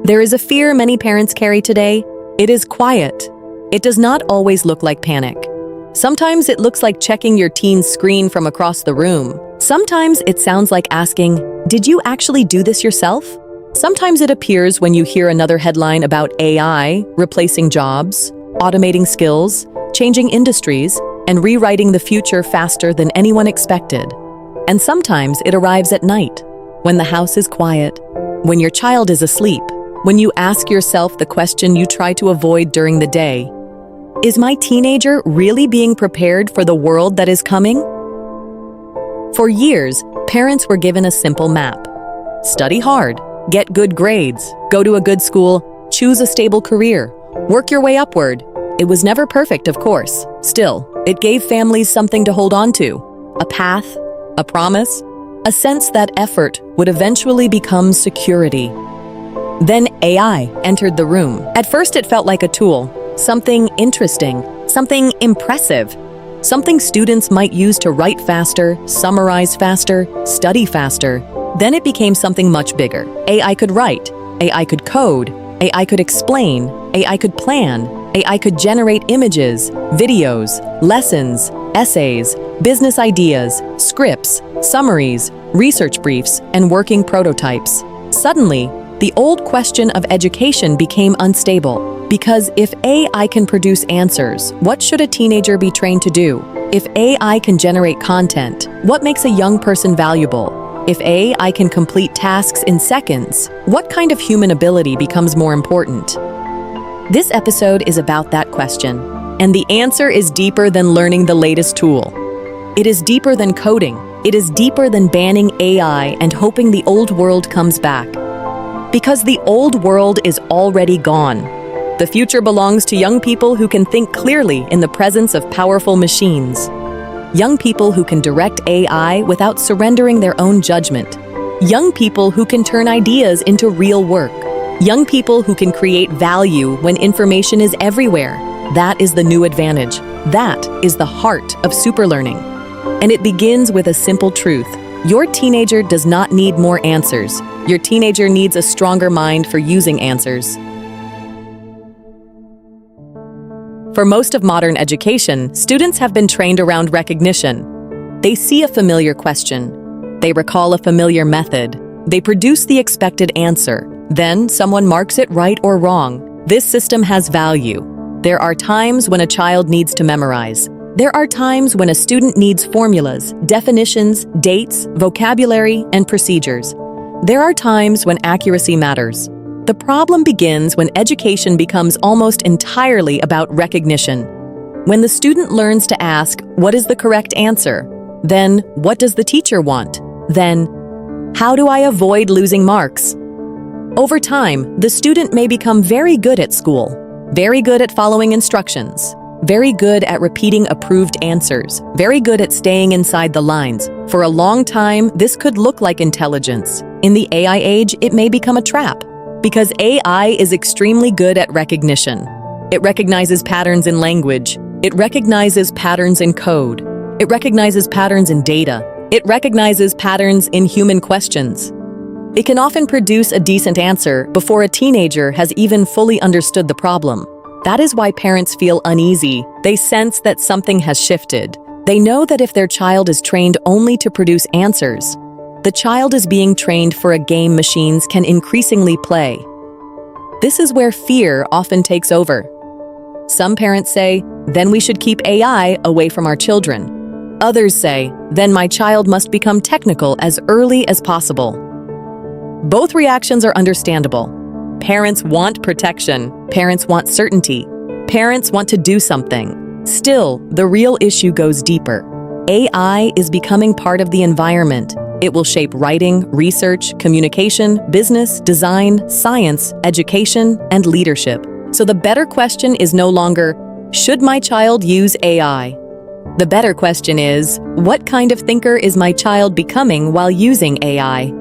There is a fear many parents carry today. It is quiet. It does not always look like panic. Sometimes it looks like checking your teen's screen from across the room. Sometimes it sounds like asking, "Did you actually do this yourself?" Sometimes it appears when you hear another headline about AI replacing jobs, automating skills, changing industries, and rewriting the future faster than anyone expected. And sometimes it arrives at night, when the house is quiet, when your child is asleep, when you ask yourself the question you try to avoid during the day: is my teenager really being prepared for the world that is coming? For years, parents were given a simple map. Study hard, get good grades, go to a good school, choose a stable career, work your way upward. It was never perfect, of course. Still, it gave families something to hold on to: a path, a promise, a sense that effort would eventually become security. Then AI entered the room. At first it felt like a tool, something interesting, something impressive, something students might use to write faster, summarize faster, study faster. Then it became something much bigger. AI could write, AI could code, AI could explain, AI could plan, AI could generate images, videos, lessons, essays, business ideas, scripts, summaries, research briefs, and working prototypes. Suddenly, the old question of education became unstable, because if AI can produce answers, what should a teenager be trained to do? If AI can generate content, what makes a young person valuable? If AI can complete tasks in seconds, what kind of human ability becomes more important? This episode is about that question, and the answer is deeper than learning the latest tool. It is deeper than coding. It is deeper than banning AI and hoping the old world comes back. Because the old world is already gone. The future belongs to young people who can think clearly in the presence of powerful machines. Young people who can direct AI without surrendering their own judgment. Young people who can turn ideas into real work. Young people who can create value when information is everywhere. That is the new advantage. That is the heart of superlearning. And it begins with a simple truth. Your teenager does not need more answers. Your teenager needs a stronger mind for using answers. For most of modern education, students have been trained around recognition. They see a familiar question. They recall a familiar method. They produce the expected answer. Then someone marks it right or wrong. This system has value. There are times when a child needs to memorize. There are times when a student needs formulas, definitions, dates, vocabulary, and procedures. There are times when accuracy matters. The problem begins when education becomes almost entirely about recognition. When the student learns to ask, "What is the correct answer?" Then, "What does the teacher want?" Then, "How do I avoid losing marks?" Over time, the student may become very good at school, very good at following instructions, very good at repeating approved answers, very good at staying inside the lines. For a long time, this could look like intelligence. In the AI age, it may become a trap, because AI is extremely good at recognition. It recognizes patterns in language. It recognizes patterns in code. It recognizes patterns in data. It recognizes patterns in human questions. It can often produce a decent answer before a teenager has even fully understood the problem. That is why parents feel uneasy. They sense that something has shifted. They know that if their child is trained only to produce answers, the child is being trained for a game machines can increasingly play. This is where fear often takes over. Some parents say, "Then we should keep AI away from our children." Others say, "Then my child must become technical as early as possible." Both reactions are understandable. Parents want protection. Parents want certainty. Parents want to do something. Still, the real issue goes deeper. AI is becoming part of the environment. It will shape writing, research, communication, business, design, science, education, and leadership. So the better question is no longer, should my child use AI? The better question is, what kind of thinker is my child becoming while using AI?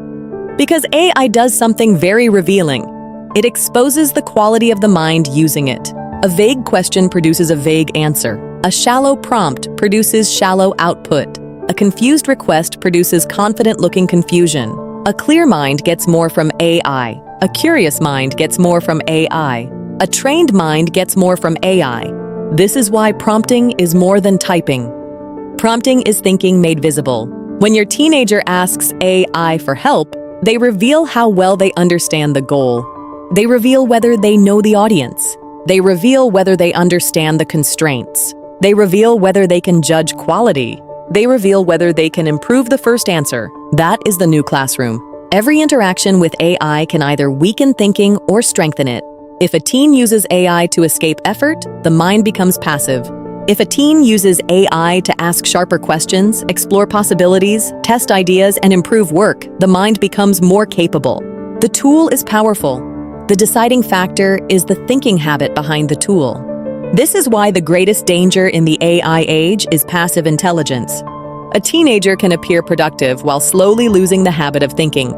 Because AI does something very revealing. It exposes the quality of the mind using it. A vague question produces a vague answer. A shallow prompt produces shallow output. A confused request produces confident-looking confusion. A clear mind gets more from AI. A curious mind gets more from AI. A trained mind gets more from AI. This is why prompting is more than typing. Prompting is thinking made visible. When your teenager asks AI for help, they reveal how well they understand the goal. They reveal whether they know the audience. They reveal whether they understand the constraints. They reveal whether they can judge quality. They reveal whether they can improve the first answer. That is the new classroom. Every interaction with AI can either weaken thinking or strengthen it. If a teen uses AI to escape effort, the mind becomes passive. If a teen uses AI to ask sharper questions, explore possibilities, test ideas, and improve work, the mind becomes more capable. The tool is powerful. The deciding factor is the thinking habit behind the tool. This is why the greatest danger in the AI age is passive intelligence. A teenager can appear productive while slowly losing the habit of thinking.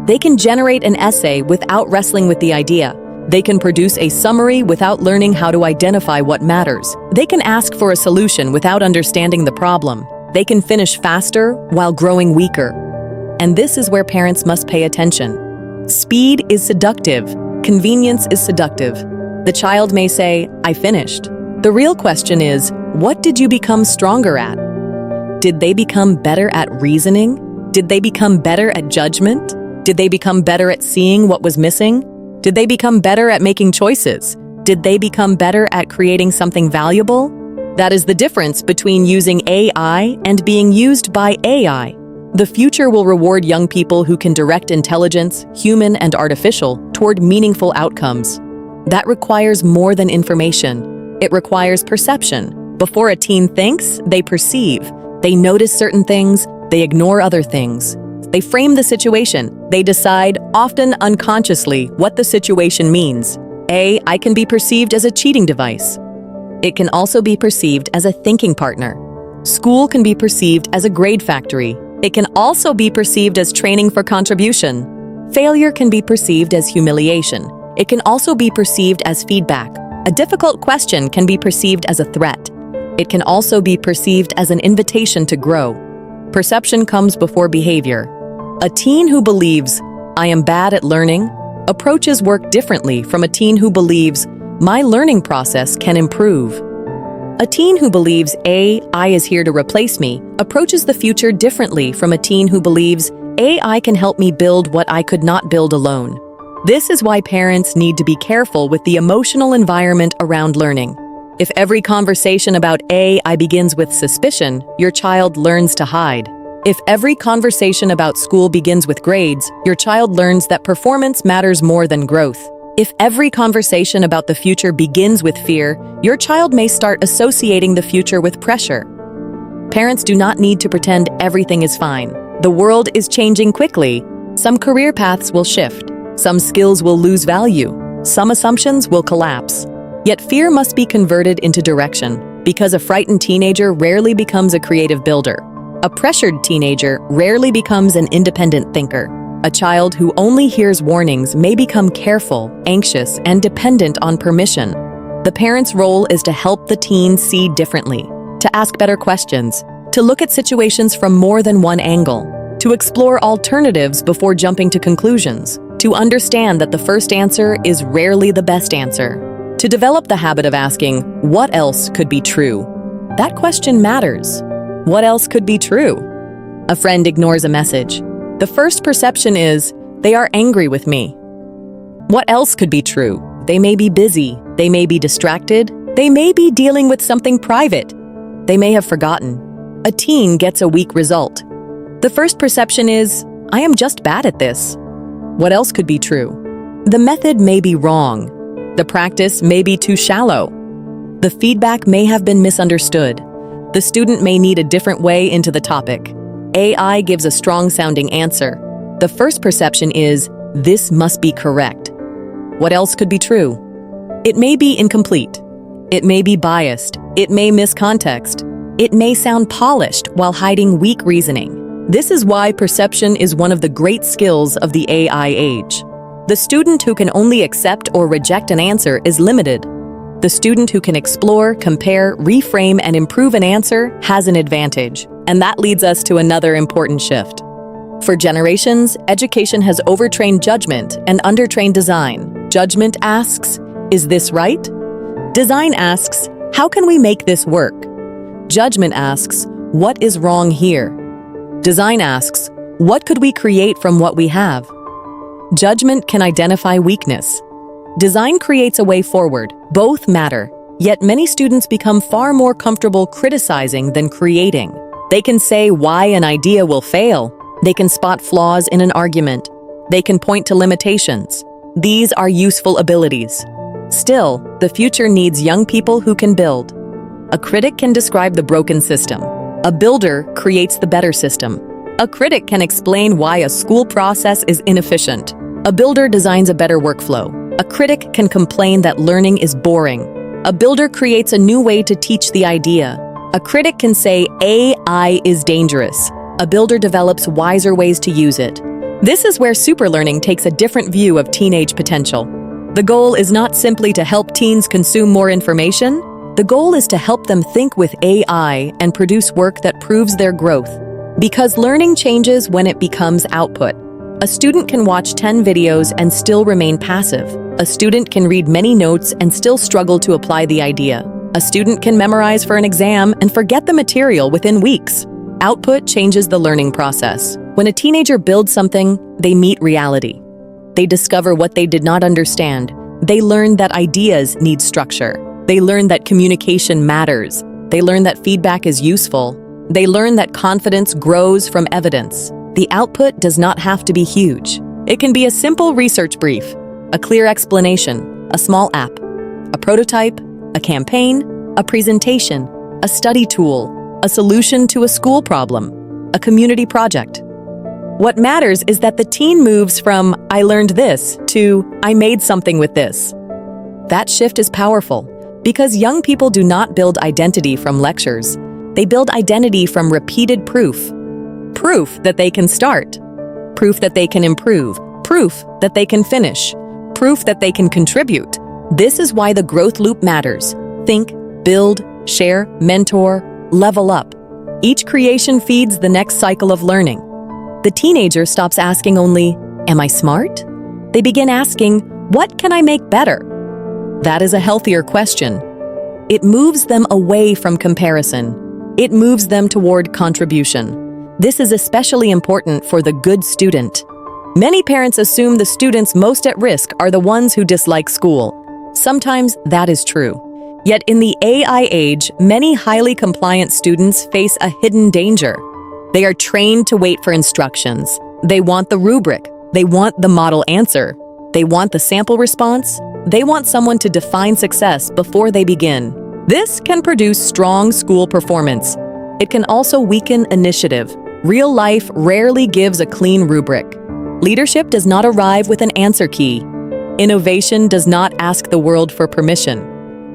They can generate an essay without wrestling with the idea. They can produce a summary without learning how to identify what matters. They can ask for a solution without understanding the problem. They can finish faster while growing weaker. And this is where parents must pay attention. Speed is seductive. Convenience is seductive. The child may say, "I finished." The real question is, what did you become stronger at? Did they become better at reasoning? Did they become better at judgment? Did they become better at seeing what was missing? Did they become better at making choices? Did they become better at creating something valuable? That is the difference between using AI and being used by AI. The future will reward young people who can direct intelligence, human and artificial, toward meaningful outcomes. That requires more than information. It requires perception. Before a teen thinks, they perceive. They notice certain things, they ignore other things. They frame the situation. They decide, often unconsciously, what the situation means. AI can be perceived as a cheating device. It can also be perceived as a thinking partner. School can be perceived as a grade factory. It can also be perceived as training for contribution. Failure can be perceived as humiliation. It can also be perceived as feedback. A difficult question can be perceived as a threat. It can also be perceived as an invitation to grow. Perception comes before behavior. A teen who believes, "I am bad at learning," approaches work differently from a teen who believes, "My learning process can improve." A teen who believes AI is here to replace me approaches the future differently from a teen who believes AI can help me build what I could not build alone. This is why parents need to be careful with the emotional environment around learning. If every conversation about AI begins with suspicion, your child learns to hide. If every conversation about school begins with grades, your child learns that performance matters more than growth. If every conversation about the future begins with fear, your child may start associating the future with pressure. Parents do not need to pretend everything is fine. The world is changing quickly. Some career paths will shift. Some skills will lose value. Some assumptions will collapse. Yet fear must be converted into direction, because a frightened teenager rarely becomes a creative builder. A pressured teenager rarely becomes an independent thinker. A child who only hears warnings may become careful, anxious, and dependent on permission. The parent's role is to help the teen see differently, to ask better questions, to look at situations from more than one angle, to explore alternatives before jumping to conclusions, to understand that the first answer is rarely the best answer, to develop the habit of asking, "What else could be true?" That question matters. What else could be true? A friend ignores a message. The first perception is, they are angry with me. What else could be true? They may be busy. They may be distracted. They may be dealing with something private. They may have forgotten. A teen gets a weak result. The first perception is, I am just bad at this. What else could be true? The method may be wrong. The practice may be too shallow. The feedback may have been misunderstood. The student may need a different way into the topic. AI gives a strong-sounding answer. The first perception is, this must be correct. What else could be true? It may be incomplete. It may be biased. It may miss context. It may sound polished while hiding weak reasoning. This is why perception is one of the great skills of the AI age. The student who can only accept or reject an answer is limited. The student who can explore, compare, reframe, and improve an answer has an advantage. And that leads us to another important shift. For generations, education has overtrained judgment and undertrained design. Judgment asks, is this right? Design asks, how can we make this work? Judgment asks, what is wrong here? Design asks, what could we create from what we have? Judgment can identify weakness. Design creates a way forward. Both matter, yet many students become far more comfortable criticizing than creating. They can say why an idea will fail. They can spot flaws in an argument. They can point to limitations. These are useful abilities. Still, the future needs young people who can build. A critic can describe the broken system. A builder creates the better system. A critic can explain why a school process is inefficient. A builder designs a better workflow. A critic can complain that learning is boring. A builder creates a new way to teach the idea. A critic can say AI is dangerous. A builder develops wiser ways to use it. This is where superlearning takes a different view of teenage potential. The goal is not simply to help teens consume more information. The goal is to help them think with AI and produce work that proves their growth. Because learning changes when it becomes output. A student can watch 10 videos and still remain passive. A student can read many notes and still struggle to apply the idea. A student can memorize for an exam and forget the material within weeks. Output changes the learning process. When a teenager builds something, they meet reality. They discover what they did not understand. They learn that ideas need structure. They learn that communication matters. They learn that feedback is useful. They learn that confidence grows from evidence. The output does not have to be huge. It can be a simple research brief, a clear explanation, a small app, a prototype, a campaign, a presentation, a study tool, a solution to a school problem, a community project. What matters is that the teen moves from "I learned this" to "I made something with this." That shift is powerful because young people do not build identity from lectures. They build identity from repeated proof. Proof that they can start. Proof that they can improve. Proof that they can finish. Proof that they can contribute. This is why the growth loop matters. Think, build, share, mentor, level up. Each creation feeds the next cycle of learning. The teenager stops asking only, "Am I smart?" They begin asking, "What can I make better?" That is a healthier question. It moves them away from comparison. It moves them toward contribution. This is especially important for the good student. Many parents assume the students most at risk are the ones who dislike school. Sometimes that is true. Yet in the AI age, many highly compliant students face a hidden danger. They are trained to wait for instructions. They want the rubric. They want the model answer. They want the sample response. They want someone to define success before they begin. This can produce strong school performance. It can also weaken initiative. Real life rarely gives a clean rubric. Leadership does not arrive with an answer key. Innovation does not ask the world for permission.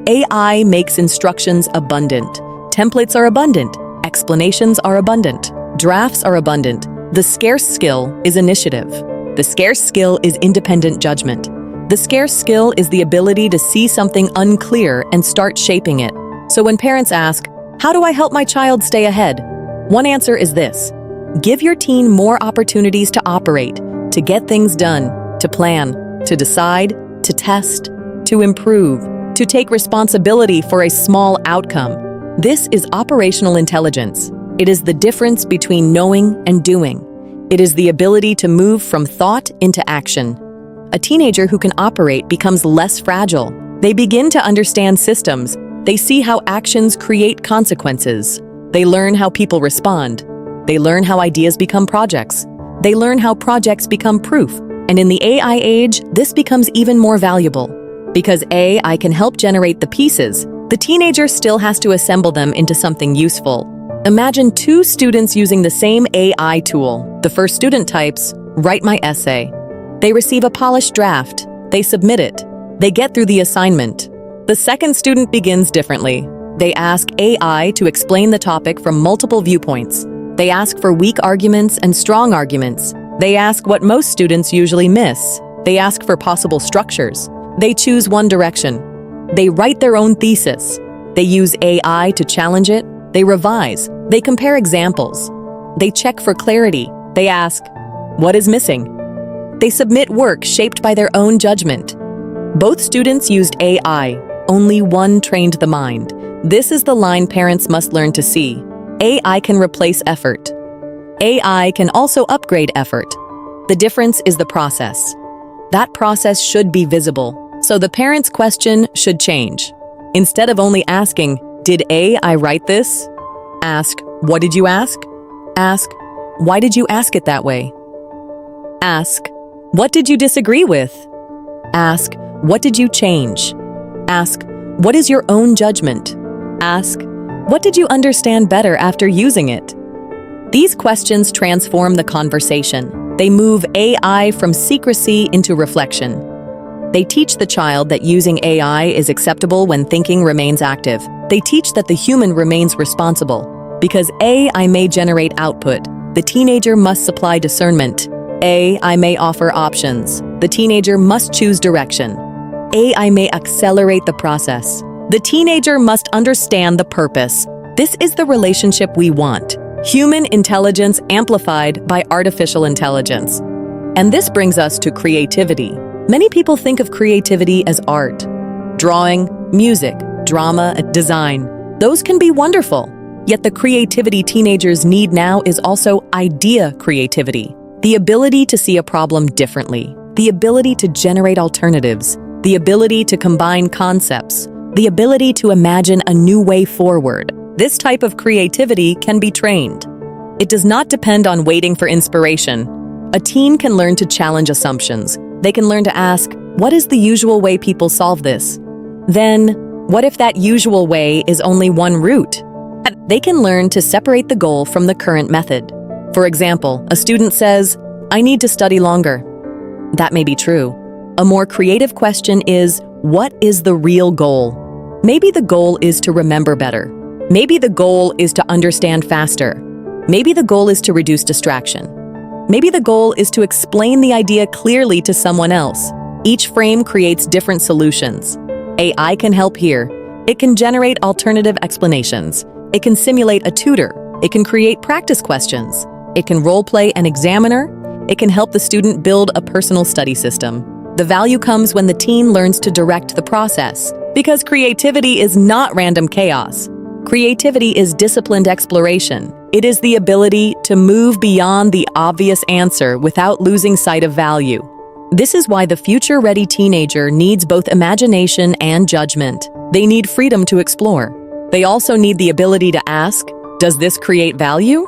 AI makes instructions abundant. Templates are abundant. Explanations are abundant. Drafts are abundant. The scarce skill is initiative. The scarce skill is independent judgment. The scarce skill is the ability to see something unclear and start shaping it. So when parents ask, "How do I help my child stay ahead?" One answer is this: give your teen more opportunities to operate, to get things done, to plan, to decide, to test, to improve, to take responsibility for a small outcome. This is operational intelligence. It is the difference between knowing and doing. It is the ability to move from thought into action. A teenager who can operate becomes less fragile. They begin to understand systems. They see how actions create consequences. They learn how people respond. They learn how ideas become projects. They learn how projects become proof. And in the AI age, this becomes even more valuable. Because AI can help generate the pieces, the teenager still has to assemble them into something useful. Imagine two students using the same AI tool. The first student types, "Write my essay." They receive a polished draft. They submit it. They get through the assignment. The second student begins differently. They ask AI to explain the topic from multiple viewpoints. They ask for weak arguments and strong arguments. They ask what most students usually miss. They ask for possible structures. They choose one direction. They write their own thesis. They use AI to challenge it. They revise. They compare examples. They check for clarity. They ask, What is missing? They submit work shaped by their own judgment. Both students used AI. Only one trained the mind. This is the line parents must learn to see. AI can replace effort. AI can also upgrade effort. The difference is the process. That process should be visible. So the parent's question should change. Instead of only asking, "Did AI write this?" Ask, "What did you ask?" Ask, "Why did you ask it that way?" Ask, "What did you disagree with?" Ask, "What did you change?" Ask, "What is your own judgment?" Ask, "What did you understand better after using it?" These questions transform the conversation. They move AI from secrecy into reflection. They teach the child that using AI is acceptable when thinking remains active. They teach that the human remains responsible. Because AI may generate output, the teenager must supply discernment. AI may offer options. The teenager must choose direction. AI may accelerate the process. The teenager must understand the purpose. This is the relationship we want. Human intelligence amplified by artificial intelligence. And this brings us to creativity. Many people think of creativity as art. Drawing, music, drama, design. Those can be wonderful. Yet the creativity teenagers need now is also idea creativity. The ability to see a problem differently. The ability to generate alternatives. The ability to combine concepts. The ability to imagine a new way forward. This type of creativity can be trained. It does not depend on waiting for inspiration. A teen can learn to challenge assumptions. They can learn to ask, what is the usual way people solve this? Then, what if that usual way is only one route? They can learn to separate the goal from the current method. For example, a student says, I need to study longer. That may be true. A more creative question is, what is the real goal? Maybe the goal is to remember better. Maybe the goal is to understand faster. Maybe the goal is to reduce distraction. Maybe the goal is to explain the idea clearly to someone else. Each frame creates different solutions. AI can help here. It can generate alternative explanations. It can simulate a tutor. It can create practice questions. It can role-play an examiner. It can help the student build a personal study system. The value comes when the teen learns to direct the process. Because creativity is not random chaos. Creativity is disciplined exploration. It is the ability to move beyond the obvious answer without losing sight of value. This is why the future-ready teenager needs both imagination and judgment. They need freedom to explore. They also need the ability to ask, does this create value?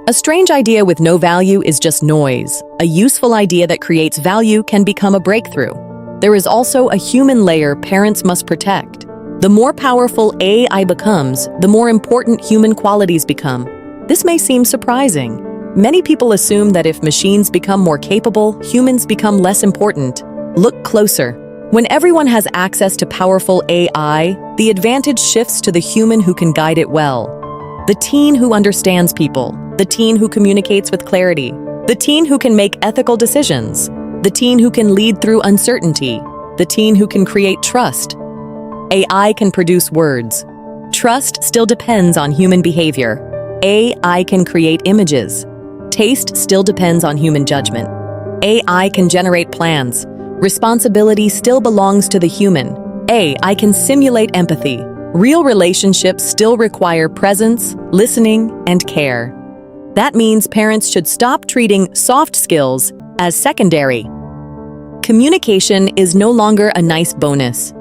A strange idea with no value is just noise. A useful idea that creates value can become a breakthrough. There is also a human layer parents must protect. The more powerful AI becomes, the more important human qualities become. This may seem surprising. Many people assume that if machines become more capable, humans become less important. Look closer. When everyone has access to powerful AI, the advantage shifts to the human who can guide it well. The teen who understands people. The teen who communicates with clarity. The teen who can make ethical decisions. The teen who can lead through uncertainty. The teen who can create trust. AI can produce words. Trust still depends on human behavior. AI can create images. Taste still depends on human judgment. AI can generate plans. Responsibility still belongs to the human. AI can simulate empathy. Real relationships still require presence, listening, and care. That means parents should stop treating soft skills as secondary. Communication is no longer a nice bonus.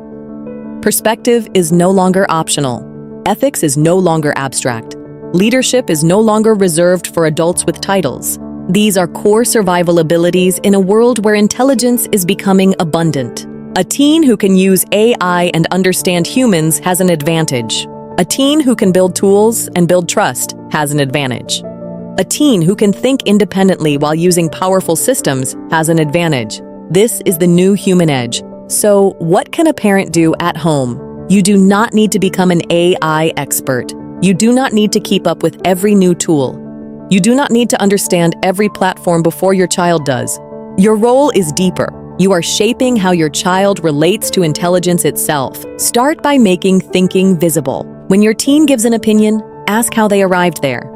Perspective is no longer optional. Ethics is no longer abstract. Leadership is no longer reserved for adults with titles. These are core survival abilities in a world where intelligence is becoming abundant. A teen who can use AI and understand humans has an advantage. A teen who can build tools and build trust has an advantage. A teen who can think independently while using powerful systems has an advantage. This is the new human edge. So, what can a parent do at home? You do not need to become an AI expert. You do not need to keep up with every new tool. You do not need to understand every platform before your child does. Your role is deeper. You are shaping how your child relates to intelligence itself. Start by making thinking visible. When your teen gives an opinion, ask how they arrived there.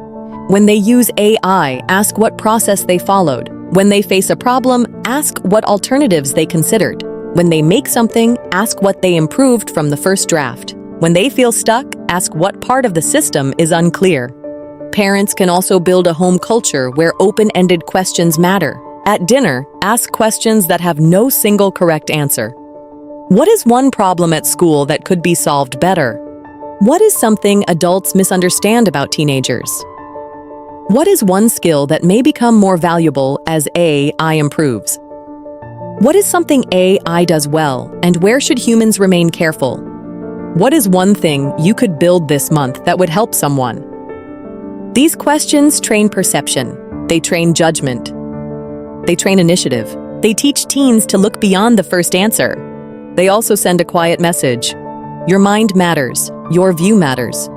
When they use AI, ask what process they followed. When they face a problem, ask what alternatives they considered. When they make something, ask what they improved from the first draft. When they feel stuck, ask what part of the system is unclear. Parents can also build a home culture where open-ended questions matter. At dinner, ask questions that have no single correct answer. What is one problem at school that could be solved better? What is something adults misunderstand about teenagers? What is one skill that may become more valuable as AI improves? What is something AI does well, and where should humans remain careful? What is one thing you could build this month that would help someone? These questions train perception. They train judgment. They train initiative. They teach teens to look beyond the first answer. They also send a quiet message. Your mind matters. Your view matters.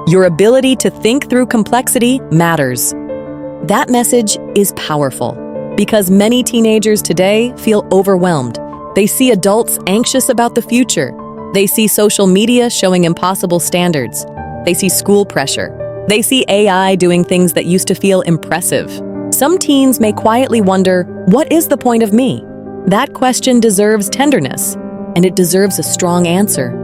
Your ability to think through complexity matters. That message is powerful because many teenagers today feel overwhelmed. They see adults anxious about the future. They see social media showing impossible standards. They see school pressure. They see AI doing things that used to feel impressive. Some teens may quietly wonder, what is the point of me? That question deserves tenderness, and it deserves a strong answer.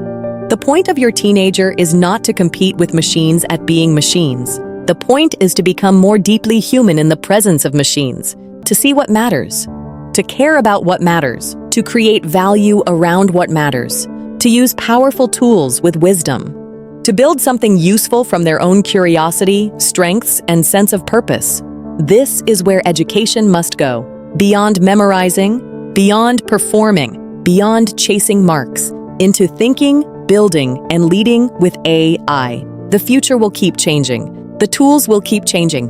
The point of your teenager is not to compete with machines at being machines. The point is to become more deeply human in the presence of machines, to see what matters, to care about what matters, to create value around what matters, to use powerful tools with wisdom, to build something useful from their own curiosity, strengths, and sense of purpose. This is where education must go, beyond memorizing, beyond performing, beyond chasing marks, into thinking, building, and leading with AI. The future will keep changing. The tools will keep changing.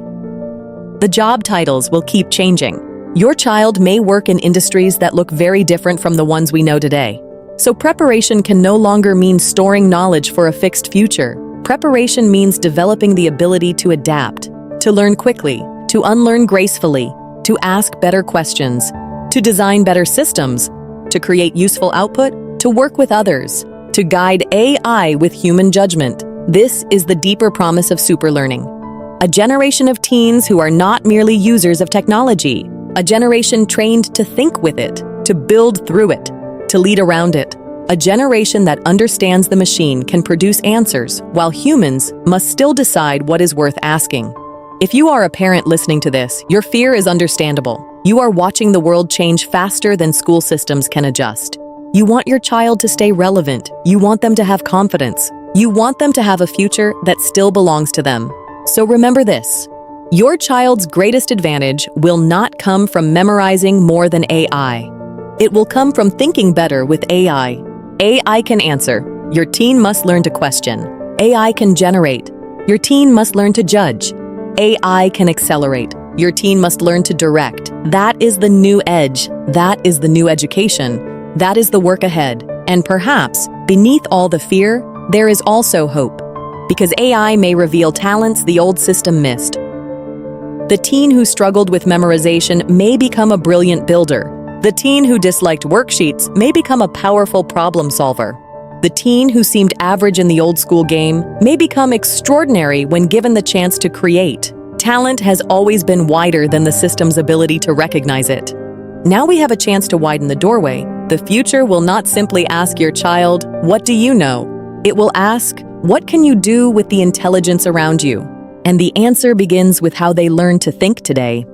The job titles will keep changing. Your child may work in industries that look very different from the ones we know today. So preparation can no longer mean storing knowledge for a fixed future. Preparation means developing the ability to adapt, to learn quickly, to unlearn gracefully, to ask better questions, to design better systems, to create useful output, to work with others, to guide AI with human judgment. This is the deeper promise of superlearning. A generation of teens who are not merely users of technology, a generation trained to think with it, to build through it, to lead around it. A generation that understands the machine can produce answers, while humans must still decide what is worth asking. If you are a parent listening to this, your fear is understandable. You are watching the world change faster than school systems can adjust. You want your child to stay relevant. You want them to have confidence. You want them to have a future that still belongs to them. So remember this. Your child's greatest advantage will not come from memorizing more than AI. It will come from thinking better with AI. AI can answer. Your teen must learn to question. AI can generate. Your teen must learn to judge. AI can accelerate. Your teen must learn to direct. That is the new edge. That is the new education. That is the work ahead. And perhaps, beneath all the fear, there is also hope. Because AI may reveal talents the old system missed. The teen who struggled with memorization may become a brilliant builder. The teen who disliked worksheets may become a powerful problem solver. The teen who seemed average in the old school game may become extraordinary when given the chance to create. Talent has always been wider than the system's ability to recognize it. Now we have a chance to widen the doorway. The future will not simply ask your child, "What do you know?" It will ask, "What can you do with the intelligence around you?" And the answer begins with how they learn to think today.